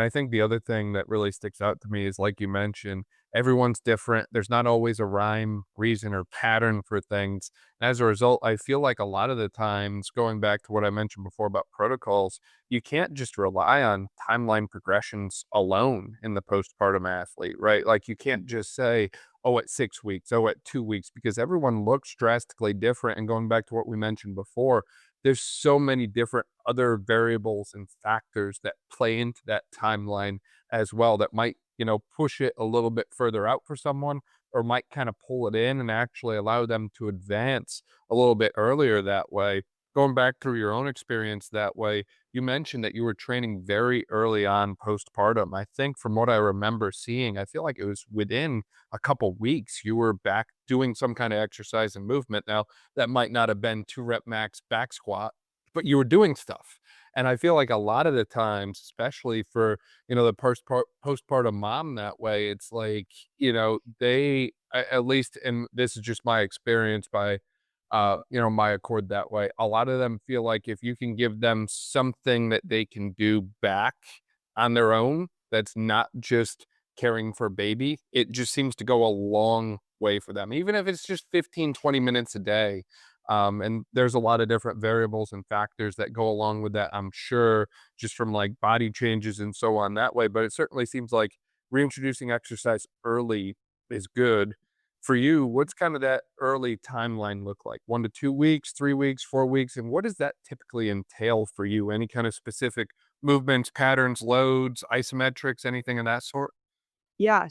I think the other thing that really sticks out to me is, like you mentioned, everyone's different. There's not always a rhyme, reason, or pattern for things. As a result, I feel like a lot of the times, going back to what I mentioned before about protocols, you can't just rely on timeline progressions alone in the postpartum athlete, right? Like you can't just say, oh, at 6 weeks, oh, at 2 weeks, because everyone looks drastically different. And going back to what we mentioned before, there's so many different other variables and factors that play into that timeline as well that might, push it a little bit further out for someone or might kind of pull it in and actually allow them to advance a little bit earlier that way. Going back through your own experience that way, you mentioned that you were training very early on postpartum. I think from what I remember seeing, I feel like it was within a couple weeks you were back doing some kind of exercise and movement. Now, that might not have been 2 rep max back squat, but you were doing stuff. And I feel like a lot of the times, especially for, the postpartum mom that way, it's like, they at least, and this is just my experience by, my accord that way. A lot of them feel like if you can give them something that they can do back on their own, that's not just caring for baby, it just seems to go a long way for them, even if it's just 15, 20 minutes a day. And there's a lot of different variables and factors that go along with that, I'm sure, just from like body changes and so on that way. But it certainly seems like reintroducing exercise early is good. For you, what's kind of that early timeline look like? 1 to 2 weeks, 3 weeks, 4 weeks? And what does that typically entail for you? Any kind of specific movements, patterns, loads, isometrics, anything of that sort? Yeah.